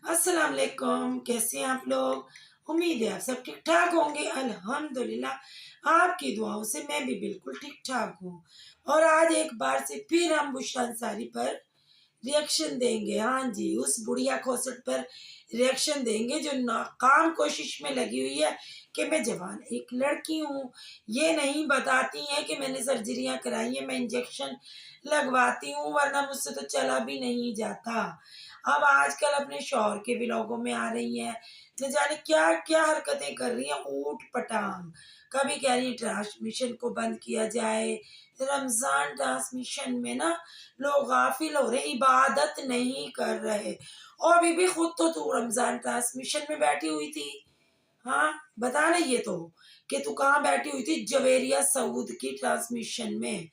अस्सलाम वालेकुम। कैसे हैं आप लोग? उम्मीद है आप सब ठीक ठाक होंगे। अल्हम्दुलिल्लाह आपकी दुआओं से मैं भी बिल्कुल ठीक ठाक हूँ। और आज एक बार से फिर हम बुशरा अंसारी पर रिएक्शन देंगे। हाँ जी, उस बुढ़िया खोसट पर रिएक्शन देंगे जो नाकाम कोशिश में लगी हुई है कि मैं जवान एक लड़की हूँ। ये नहीं बताती हैं कि मैंने सर्जरियाँ कराई हैं, मैं इंजेक्शन लगवाती हूँ, वरना मुझसे तो चला भी नहीं जाता। अब आजकल अपने शौहर के व्लॉगों में आ रही हैं, न जाने क्या क्या हरकतें कर रही हैं ऊट पटांग। कभी कह रही है ट्रांसमिशन को बंद किया जाए। रमजान ट्रांसमिशन में ना लोग गाफिल हो रहे, इबादत नहीं कर रहे। और बीबी खुद तो तू रमजान ट्रांसमिशन में बैठी हुई थी। हाँ, बता ना ये तो कि तू कहाँ बैठी हुई थी? जवेरिया सऊद की ट्रांसमिशन में।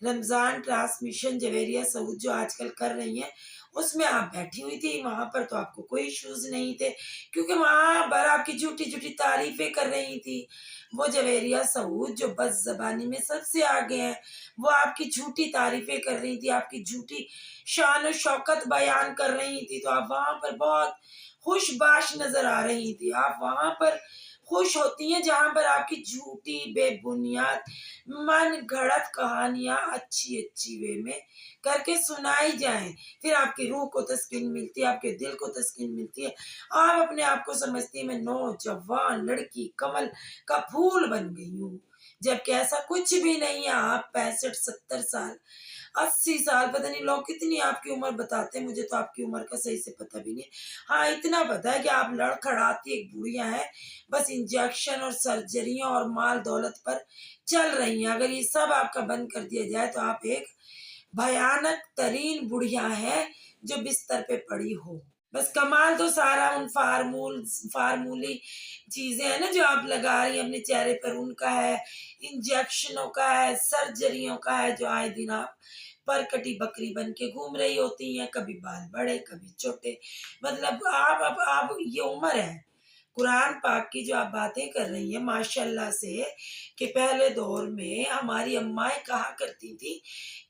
रमजान ट्रांसमिशन जवेरिया सऊद जो आजकल कर रही हैं, उसमें आप बैठी हुई थी। वहां पर तो आपको कोई इश्यूज नहीं थे, क्योंकि वहां पर आपकी झूठी झूठी तारीफें कर रही थी। वो जवेरिया सऊद जो बस जबानी में सबसे आगे हैं, वो आपकी झूठी तारीफें कर रही थी, आपकी झूठी शान और शौकत बयान कर रही थी। तो आप वहां पर बहुत खुशबाश नजर आ रही थी। आप वहां पर खुश होती हैं जहां पर आपकी झूठी बेबुनियाद मन घड़त कहानियां अच्छी अच्छी वे में करके सुनाई जाएं। फिर आपकी रूह को तस्कीन मिलती है, आपके दिल को तस्कीन मिलती है। आप अपने आप को समझती है मैं नौजवान लड़की कमल का फूल बन गई हूँ, जबकि ऐसा कुछ भी नहीं है। आप 65 70 साल 80 साल, पता नहीं लोग कितनी आपकी उम्र बताते हैं, मुझे तो आपकी उम्र का सही से पता भी नहीं। हाँ, इतना पता है कि आप लड़खड़ाती एक बुढ़िया है, बस इंजेक्शन और सर्जरियों और माल दौलत पर चल रही हैं। अगर ये सब आपका बंद कर दिया जाए तो आप एक भयानक तरीन बुढ़िया है जो बिस्तर पे पड़ी हो। बस कमाल तो सारा उन फार्मूली चीजें हैं ना जो आप लगा रही हैं अपने चेहरे पर, उनका है, इंजेक्शनों का है, सर्जरियों का है, जो आए दिन आप पर कटी बकरी बन के घूम रही होती हैं। कभी बाल बड़े कभी छोटे। मतलब आप ये उम्र है। कुरान पाक की जो आप बातें कर रही हैं माशाल्लाह से, कि पहले दौर में हमारी अम्माएं कहा करती थी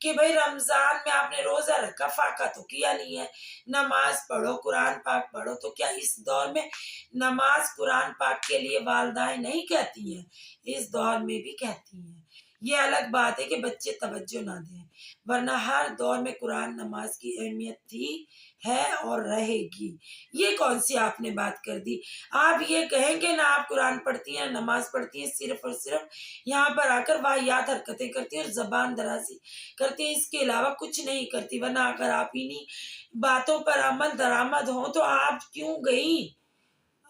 कि भाई रमजान में आपने रोजा रखा, फाका तो किया नहीं है, नमाज पढ़ो, कुरान पाक पढ़ो। तो क्या इस दौर में नमाज कुरान पाक के लिए वालदाएं नहीं कहती हैं? इस दौर में भी कहती हैं। ये अलग बात है कि बच्चे तवज्जो ना दें, वरना हर दौर में कुरान नमाज की अहमियत थी, है और रहेगी। ये कौन सी आपने बात कर दी? आप ये कहेंगे ना आप कुरान पढ़ती हैं, नमाज पढ़ती हैं, सिर्फ और सिर्फ यहाँ पर आकर वाहियात हरकतें करती हैं और जबान दराजी करती हैं, इसके अलावा कुछ नहीं करती। वरना अगर आप इन्हीं बातों पर अमल दरामद हो तो आप क्यों गई?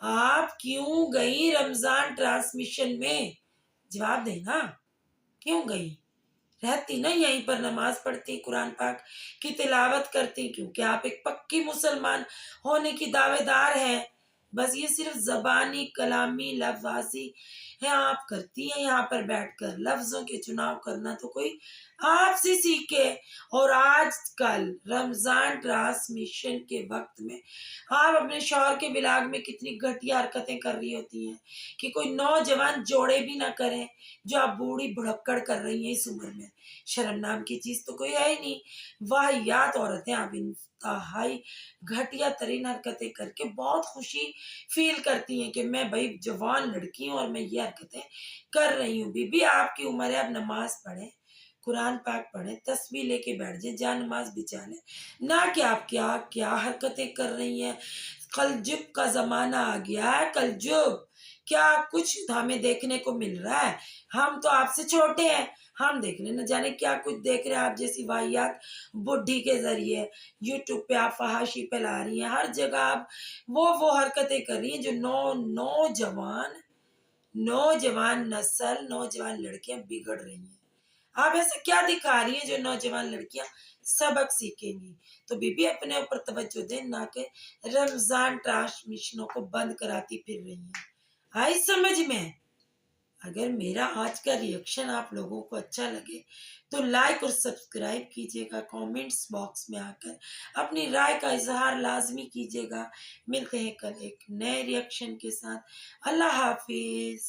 आप क्यों गई रमजान ट्रांसमिशन में? जवाब देना, क्यों गई? रहती ना यहीं पर, नमाज पढ़ती, कुरान पाक की तिलावत करती, क्योंकि आप एक पक्की मुसलमान होने की दावेदार हैं। बस ये सिर्फ जबानी कलामी लफ्जाजी है आप करती हैं। यहाँ पर बैठकर लफ्जों के चुनाव करना तो कोई आपसे सीखे। और आजकल रमजान ट्रांसमिशन के वक्त में आप अपने शौहर के बिलाग में कितनी घटिया हरकतें कर रही होती हैं कि कोई नौजवान जोड़े भी ना करें, जो आप बूढ़ी भुड़क्कड़ कर रही हैं इस उम्र में। शर्म नाम की चीज तो कोई है ही नहीं। वाहियात औरतें आप इंतहाई घटिया तरीन हरकतें करके बहुत खुशी फील करती हैं कि मैं भाई जवान लड़की हूँ और मैं ये हरकतें कर रही हूँ। बीबी आपकी उम्र है, अब नमाज पढ़े, कुरान पाक पढ़े, तस्बीह लेके बैठ जाए, जान नमाज बिचा लें, ना कि आप क्या क्या हरकतें कर रही हैं। कलजुग का जमाना आ गया है, कलजुग। क्या कुछ हमें देखने को मिल रहा है? हम तो आपसे छोटे हैं, हम देख रहे न जाने क्या कुछ देख रहे हैं। आप जैसी वाहियात बुद्धि के जरिए यूट्यूब पे आप फहाशी फैला रही हैं, हर जगह आप वो हरकतें कर रही हैं जो नौजवान नौजवान नस्ल, नौजवान लड़कियां बिगड़ रही हैं। आप ऐसा क्या दिखा रही हैं जो नौजवान लड़कियां सबक सीखेंगी? तो बीबी अपने ऊपर तवज्जो दें, ना कि रमजान ट्रांसमिशनों को बंद कराती फिर रही हैं। आई समझ में? अगर मेरा आज का रिएक्शन आप लोगों को अच्छा लगे तो लाइक और सब्सक्राइब कीजिएगा। कमेंट्स बॉक्स में आकर अपनी राय का इजहार लाजमी कीजिएगा। मिलते हैं कल एक नए रिएक्शन के साथ। अल्लाह हाफिज।